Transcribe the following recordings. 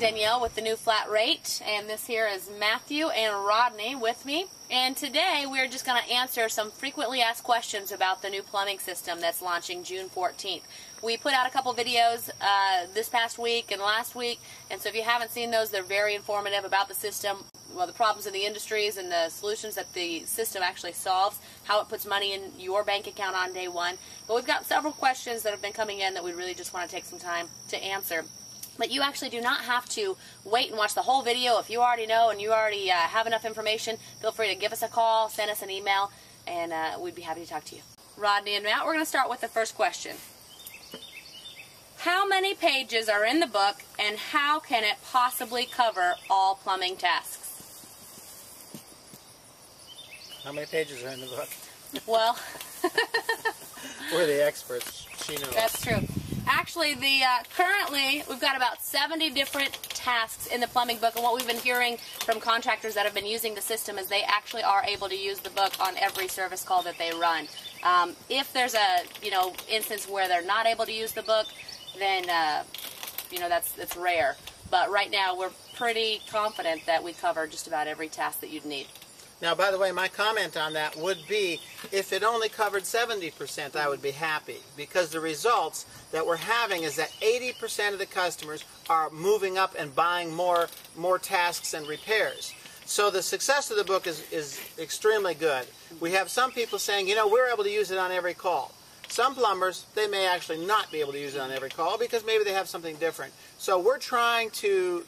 Danielle with the new flat rate, and this here is Matthew and Rodney with me. And today we're just going to answer some frequently asked questions about the new plumbing system that's launching June 14th. We put out a couple videos this past week and last week, and so if you haven't seen those, they're very informative about the system, well, the problems in the industries and the solutions that the system actually solves, how it puts money in your bank account on day one. But we've got several questions that have been coming in that we really just want to take some time to answer. But you actually do not have to wait and watch the whole video. If you already know and you already have enough information, feel free to give us a call, send us an email, and we'd be happy to talk to you. Rodney and Matt, we're going to start with the first question. How many pages are in the book, and how can it possibly cover all plumbing tasks? How many pages are in the book? Well, we're the experts. She knows. That's true. Actually, currently we've got about 70 different tasks in the plumbing book, and what we've been hearing from contractors that have been using the system is they actually are able to use the book on every service call that they run. If there's a instance where they're not able to use the book, then that's rare. But right now we're pretty confident that we cover just about every task that you'd need. Now, by the way, my comment on that would be, if it only covered 70%, I would be happy, because the results that we're having is that 80% of the customers are moving up and buying more tasks and repairs. So the success of the book is extremely good. We have some people saying, we're able to use it on every call. Some plumbers, they may actually not be able to use it on every call because maybe they have something different. So we're trying to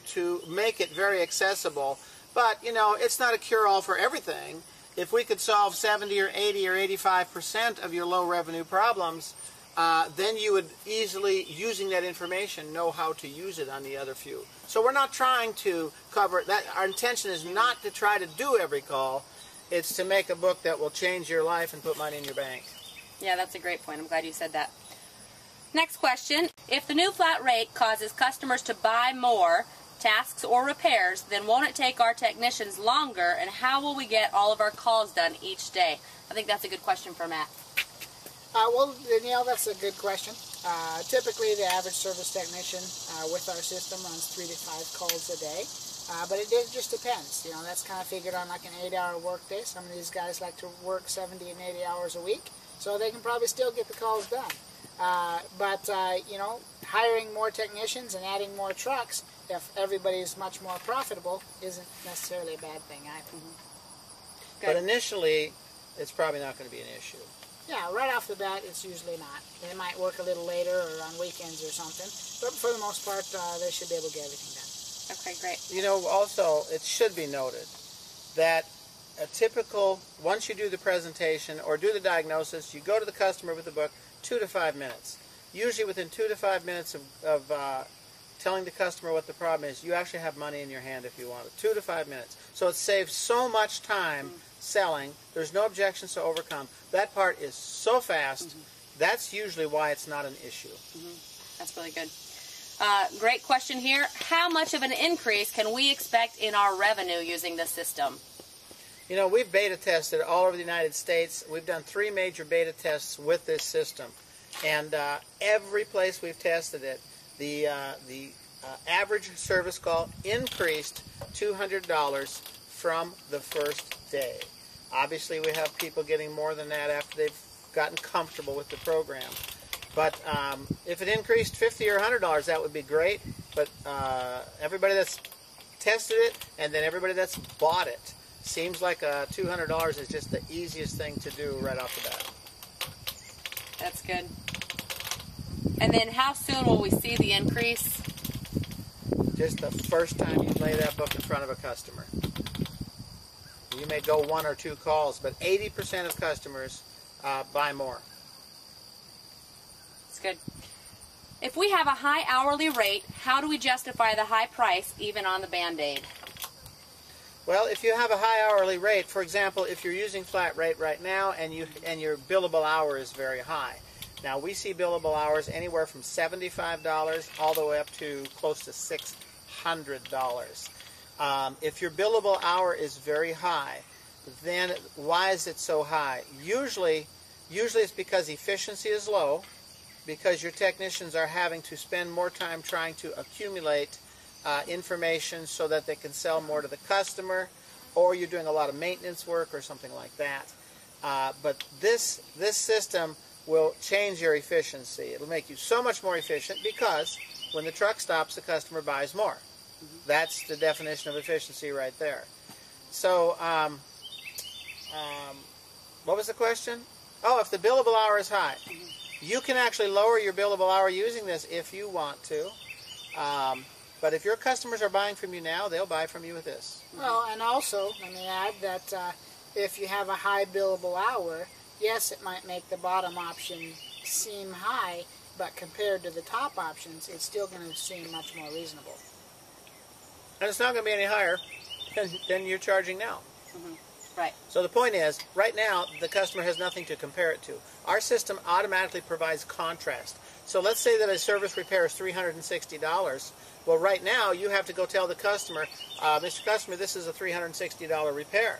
make it very accessible. But, it's not a cure-all for everything. If we could solve 70 or 80 or 85% of your low-revenue problems, then you would easily, using that information, know how to use it on the other few. So we're not trying to cover that. Our intention is not to try to do every call. It's to make a book that will change your life and put money in your bank. Yeah, that's a great point. I'm glad you said that. Next question. If the new flat rate causes customers to buy more tasks or repairs, then won't it take our technicians longer, and how will we get all of our calls done each day? I think that's a good question for Matt. Well, Danielle, that's a good question. Typically, the average service technician with our system runs 3 to 5 calls a day, but it just depends. That's kind of figured on like an 8-hour workday. Some of these guys like to work 70 and 80 hours a week, so they can probably still get the calls done. But hiring more technicians and adding more trucks, if everybody's much more profitable, isn't necessarily a bad thing either. Mm-hmm. But initially, it's probably not going to be an issue. Yeah, right off the bat, it's usually not. They might work a little later or on weekends or something, but for the most part, they should be able to get everything done. Okay, great. Also, it should be noted that a typical, once you do the presentation or do the diagnosis, you go to the customer with the book, 2 to 5 minutes. Usually within 2 to 5 minutes of telling the customer what the problem is, you actually have money in your hand if you want it. 2 to 5 minutes. So it saves so much time selling. There's no objections to overcome. That part is so fast. That's usually why it's not an issue. That's really good. Great question here. How much of an increase can we expect in our revenue using this system? We've beta tested all over the United States. We've done 3 major beta tests with this system. And every place we've tested it, the average service call increased $200 from the first day. Obviously, we have people getting more than that after they've gotten comfortable with the program. But if it increased $50 or $100, that would be great. But everybody that's tested it and then everybody that's bought it, seems like $200 is just the easiest thing to do right off the bat. That's good. And then how soon will we see the increase? Just the first time you lay that book in front of a customer. You may go 1 or 2 calls, but 80% of customers buy more. That's good. If we have a high hourly rate, how do we justify the high price even on the Band-Aid? Well, if you have a high hourly rate, for example, if you're using flat rate right now and your billable hour is very high. Now, we see billable hours anywhere from $75 all the way up to close to $600. If your billable hour is very high, then why is it so high? Usually it's because efficiency is low, because your technicians are having to spend more time trying to accumulate information so that they can sell more to the customer, or you're doing a lot of maintenance work or something like that. But this system will change your efficiency. It'll make you so much more efficient because when the truck stops, the customer buys more. That's the definition of efficiency right there. So, what was the question? Oh, if the billable hour is high. You can actually lower your billable hour using this if you want to. But if your customers are buying from you now, they'll buy from you with this. Well, and also, let me add that if you have a high billable hour, yes, it might make the bottom option seem high, but compared to the top options, it's still going to seem much more reasonable. And it's not going to be any higher than you're charging now. Right. So the point is, right now, the customer has nothing to compare it to. Our system automatically provides contrast. So let's say that a service repair is $360. Well, right now, you have to go tell the customer, Mr. Customer, this is a $360 repair.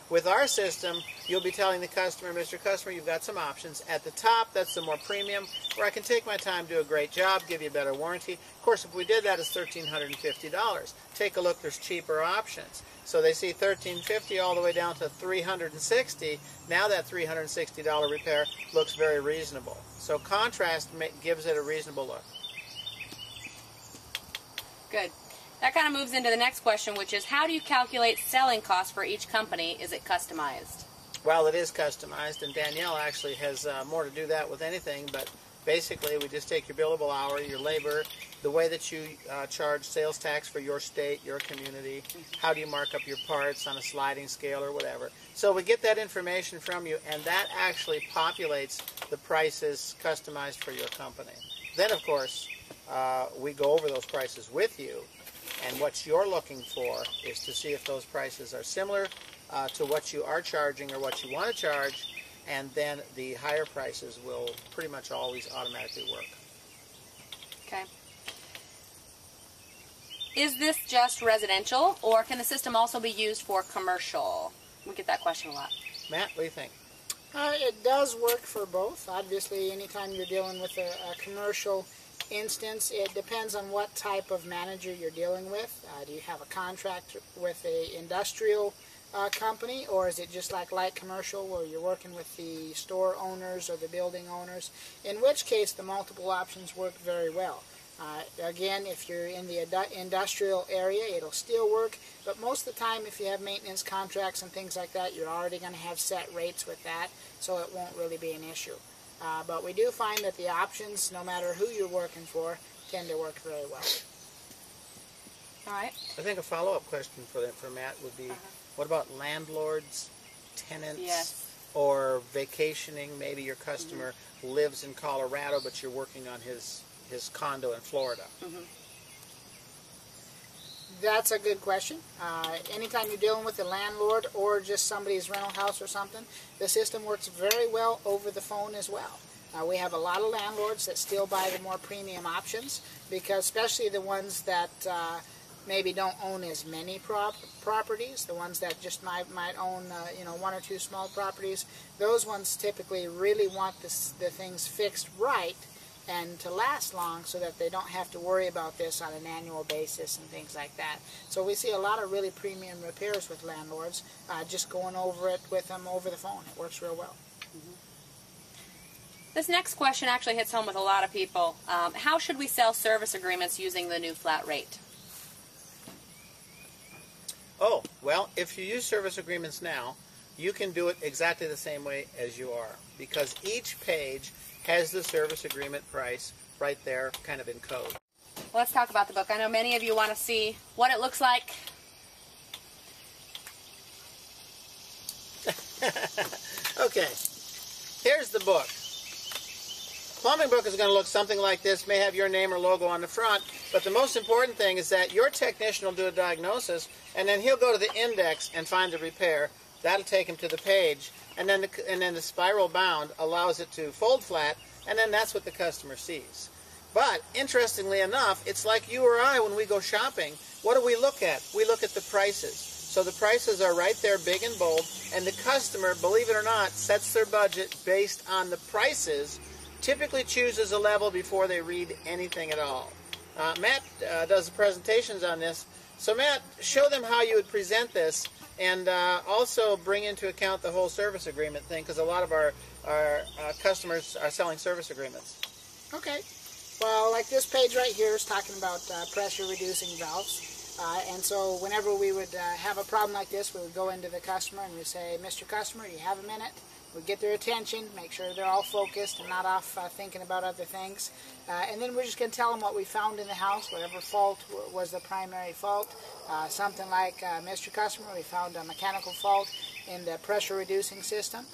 With our system, you'll be telling the customer, Mr. Customer, you've got some options. At the top, that's the more premium, where I can take my time, do a great job, give you a better warranty. Of course, if we did that, it's $1,350. Take a look, there's cheaper options. So they see $1,350 all the way down to $360. Now that $360 repair looks very reasonable. So contrast gives it a reasonable look. Good. That kind of moves into the next question, which is how do you calculate selling costs for each company? Is it customized? Well, it is customized, and Danielle actually has more to do that with anything, but basically we just take your billable hour, your labor, the way that you charge sales tax for your state, your community, how do you mark up your parts on a sliding scale or whatever. So we get that information from you, and that actually populates the prices customized for your company. Then, of course, we go over those prices with you. And what you're looking for is to see if those prices are similar to what you are charging or what you want to charge, and then the higher prices will pretty much always automatically work. Okay. Is this just residential, or can the system also be used for commercial? We get that question a lot. Matt, what do you think? It does work for both. Obviously, anytime you're dealing with a commercial instance, it depends on what type of manager you're dealing with. Do you have a contract with a industrial company, or is it just like light commercial where you're working with the store owners or the building owners, in which case the multiple options work very well. Again, if you're in the industrial area, it'll still work, but most of the time if you have maintenance contracts and things like that, you're already going to have set rates with that, so it won't really be an issue. But we do find that the options, no matter who you're working for, tend to work very well. All right. I think a follow-up question for Matt would be, what about landlords, tenants, or vacationing? Maybe your customer lives in Colorado, but you're working on his condo in Florida. That's a good question. Anytime you're dealing with a landlord or just somebody's rental house or something, the system works very well over the phone as well. We have a lot of landlords that still buy the more premium options, because especially the ones that maybe don't own as many properties, the ones that just might own one or two small properties, those ones typically really want the things fixed right and to last long, so that they don't have to worry about this on an annual basis and things like that. So we see a lot of really premium repairs with landlords, just going over it with them over the phone. It works real well. This next question actually hits home with a lot of people. How should we sell service agreements using the new flat rate? Oh, well, if you use service agreements now, you can do it exactly the same way as you are, because each page has the service agreement price right there, kind of in code. Well, let's talk about the book. I know many of you want to see what it looks like. Okay, here's the book. Plumbing book is going to look something like this, may have your name or logo on the front, but the most important thing is that your technician will do a diagnosis, and then he'll go to the index and find the repair. That'll take him to the page, and then the spiral bound allows it to fold flat, and then that's what the customer sees. But interestingly enough, it's like you or I when we go shopping. What do we look at? We look at the prices. So the prices are right there, big and bold, and the customer, believe it or not, sets their budget based on the prices, typically chooses a level before they read anything at all. Matt does the presentations on this. So Matt, show them how you would present this, and also bring into account the whole service agreement thing, because a lot of our customers are selling service agreements. Okay. Well, like this page right here is talking about pressure reducing valves. And so whenever we would have a problem like this, we would go into the customer and we say, Mr. Customer, you have a minute? We'd get their attention, make sure they're all focused and not off thinking about other things. And then we're just going to tell them what we found in the house, whatever fault was the primary fault. Something like, Mr. Customer, we found a mechanical fault in the pressure reducing system.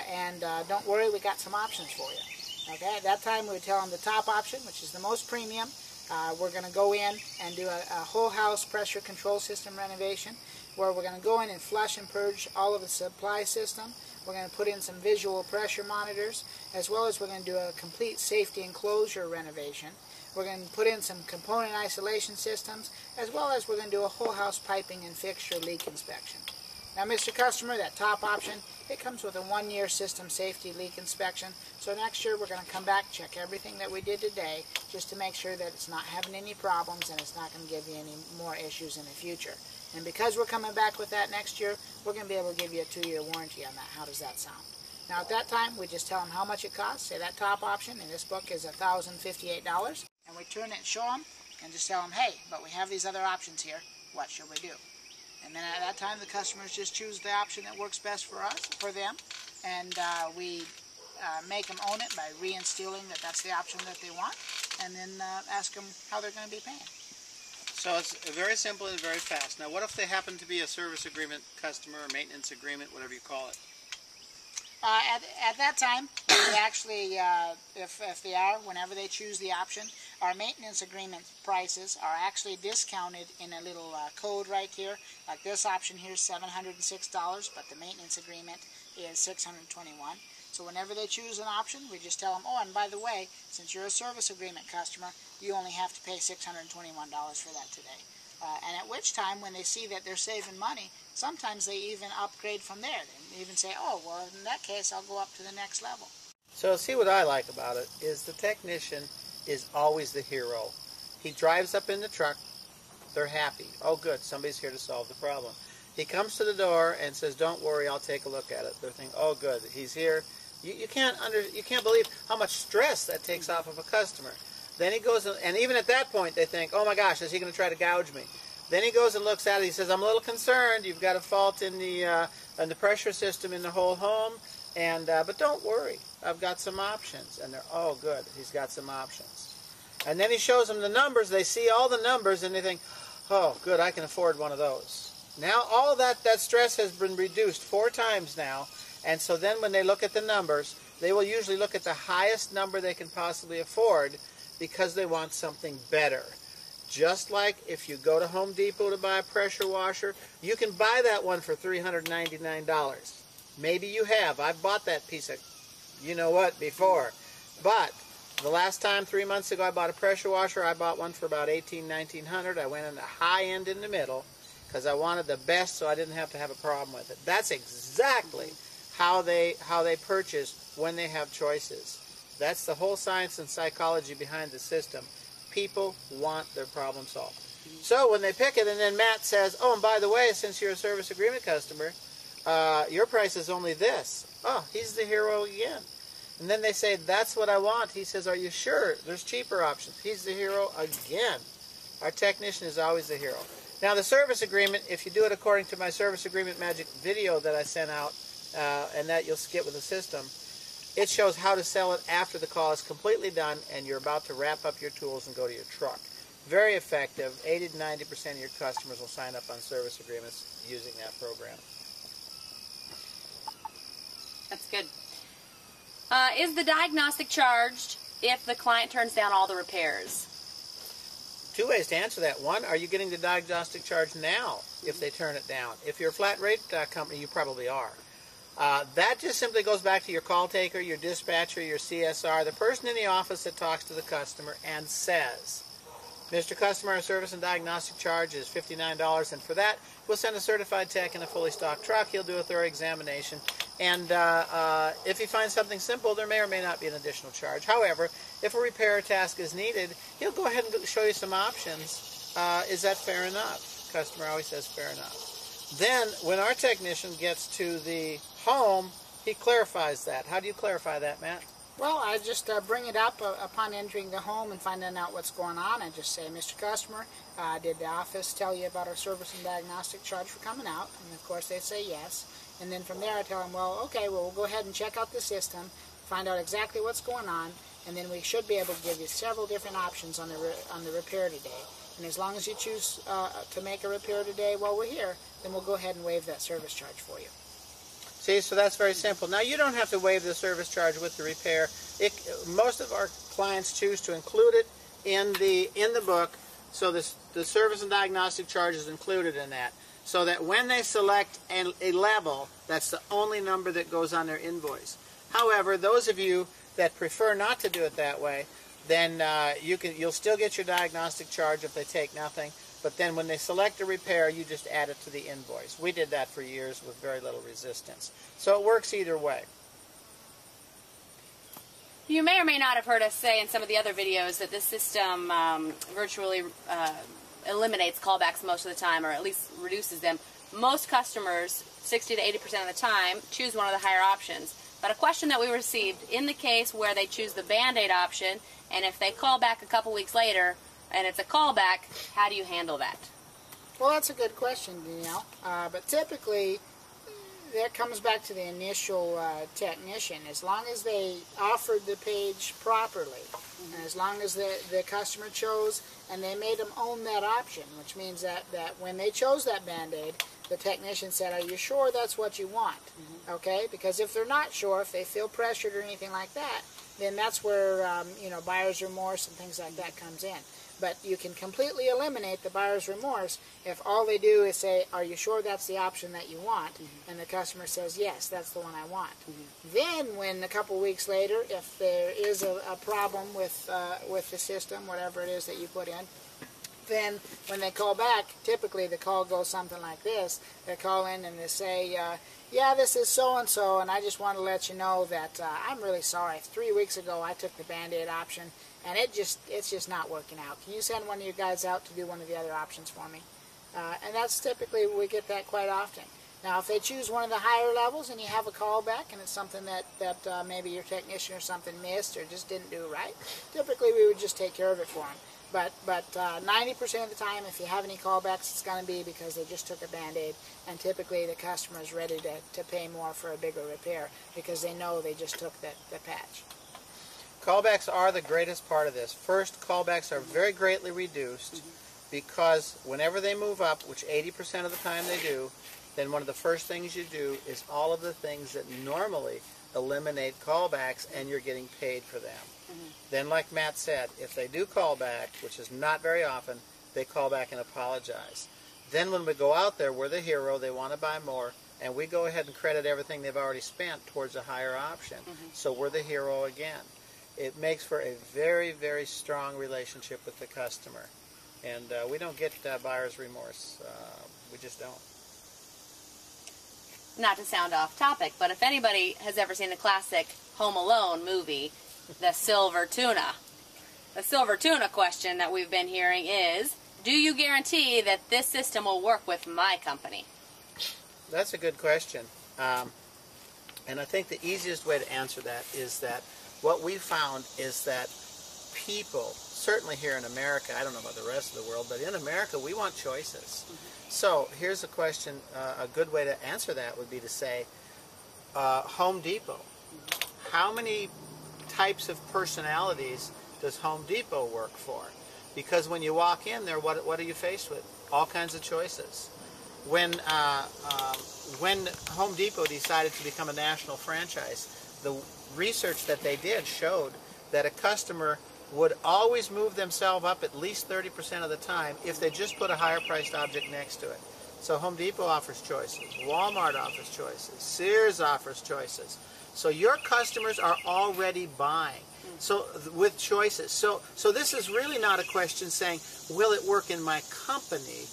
And don't worry, we got some options for you. Okay, at that time we would tell them the top option, which is the most premium. We're going to go in and do a whole house pressure control system renovation, where we're going to go in and flush and purge all of the supply system. We're going to put in some visual pressure monitors, as well as we're going to do a complete safety enclosure renovation. We're going to put in some component isolation systems, as well as we're going to do a whole house piping and fixture leak inspection. Now, Mr. Customer, that top option, it comes with a 1-year system safety leak inspection. So next year we're going to come back, check everything that we did today, just to make sure that it's not having any problems and it's not going to give you any more issues in the future. And because we're coming back with that next year, we're going to be able to give you a 2-year warranty on that. How does that sound? Now at that time, we just tell them how much it costs. Say that top option in this book is $1,058. And we turn it and show them and just tell them, hey, but we have these other options here. What should we do? And then at that time, the customers just choose the option that works best for us, for them, and we make them own it by reinstilling that that's the option that they want, and then ask them how they're going to be paying. So it's very simple and very fast. Now, what if they happen to be a service agreement customer or maintenance agreement, whatever you call it? At that time, we actually, if they are, whenever they choose the option, our maintenance agreement prices are actually discounted in a little code right here. Like this option here is $706, but the maintenance agreement is $621. So whenever they choose an option, we just tell them, oh, and by the way, since you're a service agreement customer, you only have to pay $621 for that today. And at which time, when they see that they're saving money, sometimes they even upgrade from there. They even say, oh, well, in that case, I'll go up to the next level. So see, what I like about it is the technician is always the hero. He drives up in the truck, they're happy. Oh, good, somebody's here to solve the problem. He comes to the door and says, don't worry, I'll take a look at it. They're thinking, oh, good, he's here. You can't believe how much stress that takes off of a customer. Then he goes, and even at that point, they think, oh my gosh, is he going to try to gouge me? Then he goes and looks at it. He says, I'm a little concerned. You've got a fault in the pressure system in the whole home, and but don't worry, I've got some options. And they're, oh good, he's got some options. And then he shows them the numbers. They see all the numbers, and they think, oh good, I can afford one of those. Now all that stress has been reduced 4 times now. And so then when they look at the numbers, they will usually look at the highest number they can possibly afford, because they want something better. Just like if you go to Home Depot to buy a pressure washer, you can buy that one for $399. Maybe you have. I've bought that piece of you-know-what before. But the last time, 3 months ago, I bought a pressure washer. I bought one for about $1,800. I went in the high end in the middle because I wanted the best, so I didn't have to have a problem with it. That's exactly how they purchase when they have choices. That's the whole science and psychology behind the system. People want their problem solved. So when they pick it, and then Matt says, oh, and by the way, since you're a service agreement customer, your price is only this. Oh, he's the hero again. And then they say, that's what I want. He says, are you sure? There's cheaper options. He's the hero again. Our technician is always the hero. Now the service agreement, if you do it according to my service agreement magic video that I sent out, and that you'll get with the system, it shows how to sell it after the call is completely done and you're about to wrap up your tools and go to your truck. Very effective. 80 to 90% of your customers will sign up on service agreements using that program. That's good. Is the diagnostic charged if the client turns down all the repairs? 2 ways to answer that. One, are you getting the diagnostic charge now if they turn it down? If you're a flat rate company, you probably are. That just simply goes back to your call taker, your dispatcher, your CSR, the person in the office that talks to the customer and says, Mr. Customer, our service and diagnostic charge is $59, and for that, we'll send a certified tech in a fully stocked truck. He'll do a thorough examination, And if he finds something simple, there may or may not be an additional charge. However, if a repair task is needed, he'll go ahead and show you some options. Is that fair enough? Customer always says fair enough. Then, when our technician gets to the home, he clarifies that. How do you clarify that, Matt? Well, I just bring it up upon entering the home and finding out what's going on. I just say, Mr. Customer, did the office tell you about our service and diagnostic charge for coming out? And of course they say yes. And then from there I tell them, well, okay, well, we'll go ahead and check out the system, find out exactly what's going on, and then we should be able to give you several different options on the repair today. And as long as you choose to make a repair today while we're here, then we'll go ahead and waive that service charge for you. See, so that's very simple. Now, you don't have to waive the service charge with the repair. Most of our clients choose to include it in the book, so the service and diagnostic charge is included in that, so that when they select a level, that's the only number that goes on their invoice. However, those of you that prefer not to do it that way, then you'll still get your diagnostic charge if they take nothing. But then when they select a repair, you just add it to the invoice. We did that for years with very little resistance. So it works either way. You may or may not have heard us say in some of the other videos that this system virtually eliminates callbacks most of the time, or at least reduces them. Most customers, 60 to 80% of the time, choose one of the higher options. But a question that we received, in the case where they choose the Band-Aid option, and if they call back a couple weeks later, and it's a callback, how do you handle that? Well, that's a good question, Danielle. But typically, that comes back to the initial technician. As long as they offered the page properly, and as long as the customer chose and they made them own that option, which means that when they chose that Band-Aid, the technician said, are you sure that's what you want? Okay? Because if they're not sure, if they feel pressured or anything like that, then that's where buyer's remorse and things like that comes in. But you can completely eliminate the buyer's remorse if all they do is say, are you sure that's the option that you want? And the customer says, yes, that's the one I want. Then when a couple weeks later, if there is a problem with the system, whatever it is that you put in, then when they call back, typically the call goes something like this. They call in and they say, yeah, this is so-and-so, and I just want to let you know that I'm really sorry. 3 weeks ago I took the Band-Aid option, and it's just not working out. Can you send one of you guys out to do one of the other options for me? And that's typically, we get that quite often. Now, if they choose one of the higher levels and you have a callback and it's something that maybe your technician or something missed or just didn't do right, typically we would just take care of it for them. But 90% of the time, if you have any callbacks, it's going to be because they just took a Band-Aid, and typically the customer is ready to pay more for a bigger repair because they know they just took the patch. Callbacks are the greatest part of this. First, callbacks are very greatly reduced because whenever they move up, which 80% of the time they do, then one of the first things you do is all of the things that normally eliminate callbacks, and you're getting paid for them. Then, like Matt said, if they do call back, which is not very often, they call back and apologize. Then when we go out there, we're the hero, they want to buy more, and we go ahead and credit everything they've already spent towards a higher option. So we're the hero again. It makes for a very, very strong relationship with the customer. And we don't get buyer's remorse. We just don't. Not to sound off topic, but if anybody has ever seen the classic Home Alone movie, the silver tuna. The silver tuna question that we've been hearing is, do you guarantee that this system will work with my company? That's a good question. And I think the easiest way to answer that is that what we found is that people, certainly here in America, I don't know about the rest of the world, but in America we want choices. So here's a question, a good way to answer that would be to say, Home Depot. How many types of personalities does Home Depot work for? Because when you walk in there, what are you faced with? All kinds of choices. When Home Depot decided to become a national franchise, the research that they did showed that a customer would always move themselves up at least 30% of the time if they just put a higher priced object next to it. So Home Depot offers choices, Walmart offers choices, Sears offers choices. So your customers are already buying, so with choices. So this is really not a question saying, will it work in my company,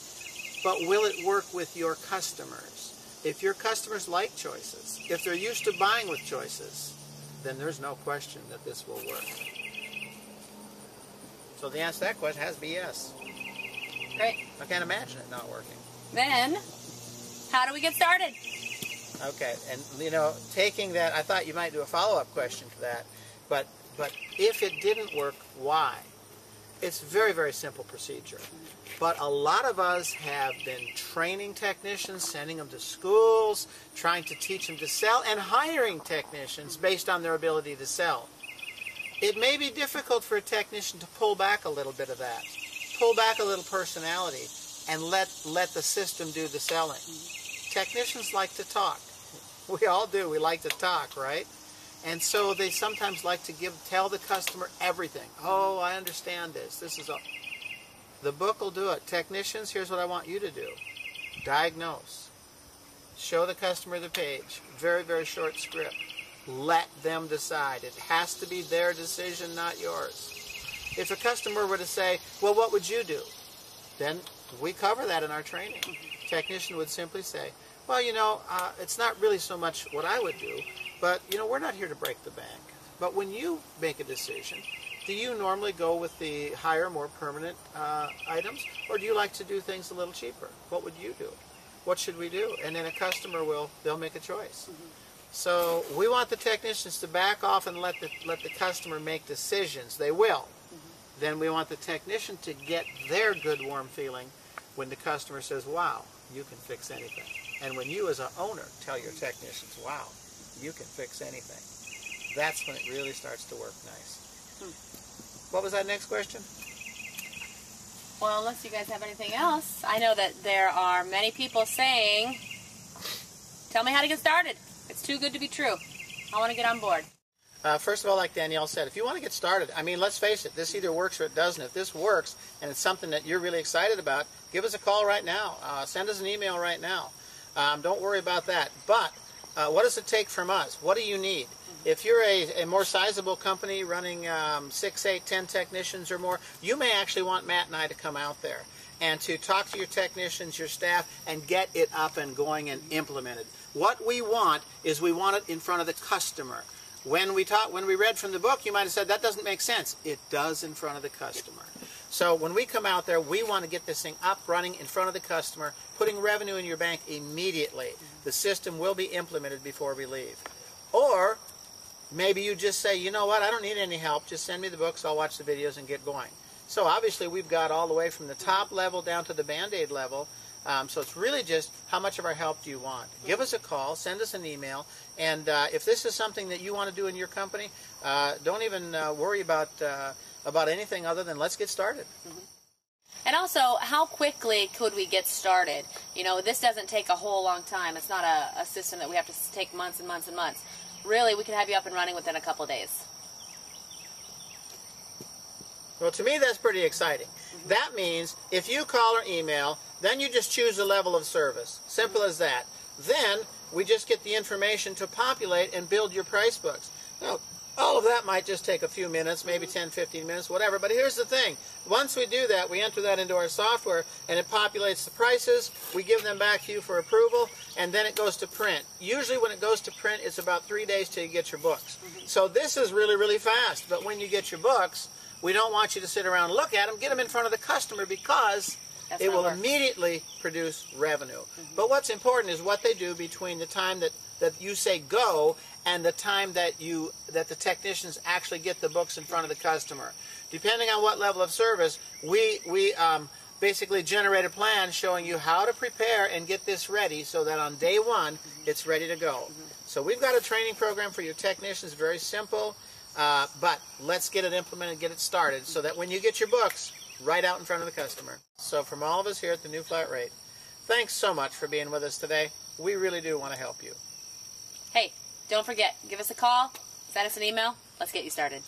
but will it work with your customers? If your customers like choices, if they're used to buying with choices, then there's no question that this will work. So the answer to that question has to be yes. Great. I can't imagine it not working. Then, how do we get started? Okay, and you know, taking that, I thought you might do a follow-up question to that, but if it didn't work, why? It's a very, very simple procedure. But a lot of us have been training technicians, sending them to schools, trying to teach them to sell, and hiring technicians based on their ability to sell. It may be difficult for a technician to pull back a little bit of that, pull back a little personality, and let the system do the selling. Technicians like to talk. We all do. We like to talk, right? And so they sometimes like to tell the customer everything. Oh, I understand this. This is all. The book will do it. Technicians, here's what I want you to do. Diagnose. Show the customer the page. Very, very short script. Let them decide. It has to be their decision, not yours. If a customer were to say, well, what would you do? Then we cover that in our training. Technician would simply say, well, you know, it's not really so much what I would do, but, you know, we're not here to break the bank. But when you make a decision, do you normally go with the higher, more permanent items, or do you like to do things a little cheaper? What would you do? What should we do? And then a customer they'll make a choice. So we want the technicians to back off and let the customer make decisions. They will. Then we want the technician to get their good, warm feeling when the customer says, wow, you can fix anything. And when you as an owner tell your technicians, wow, you can fix anything, that's when it really starts to work nice. What was that next question? Well, unless you guys have anything else, I know that there are many people saying, tell me how to get started. It's too good to be true. I want to get on board. First of all, like Danielle said, if you want to get started, I mean, let's face it, this either works or it doesn't. If this works and it's something that you're really excited about, give us a call right now. Send us an email right now. Don't worry about that. But what does it take from us? What do you need? If you're a more sizable company running 6, 8, 10 technicians or more, you may actually want Matt and I to come out there and to talk to your technicians, your staff, and get it up and going and implemented. What we want is we want it in front of the customer. When we read from the book, you might have said, that doesn't make sense. It does in front of the customer. So when we come out there, we want to get this thing up, running in front of the customer, putting revenue in your bank immediately. The system will be implemented before we leave. Or maybe you just say, you know what, I don't need any help. Just send me the books, I'll watch the videos and get going. So obviously we've got all the way from the top level down to the Band-Aid level. So it's really just how much of our help do you want? Give us a call, send us an email, and if this is something that you want to do in your company, don't even worry about anything other than let's get started. And also, how quickly could we get started? You know, this doesn't take a whole long time. It's not a system that we have to take months and months and months. Really, we can have you up and running within a couple days. Well, to me, that's pretty exciting. That means if you call or email, then you just choose the level of service. Simple as that. Then we just get the information to populate and build your price books. Now, all of that might just take a few minutes, maybe 10, 15 minutes, whatever. But here's the thing. Once we do that, we enter that into our software, and it populates the prices. We give them back to you for approval, and then it goes to print. Usually when it goes to print, it's about 3 days till you get your books. So this is really, really fast. But when you get your books, we don't want you to sit around and look at them. Get them in front of the customer because it will immediately produce revenue. But what's important is what they do between the time that you say go and the time that the technicians actually get the books in front of the customer. Depending on what level of service, we basically generate a plan showing you how to prepare and get this ready so that on day one, it's ready to go. So we've got a training program for your technicians, very simple. But let's get it implemented, get it started, so that when you get your books, right out in front of the customer. So from all of us here at the New Flat Rate, thanks so much for being with us today. We really do want to help you. Hey, don't forget, give us a call, send us an email, let's get you started.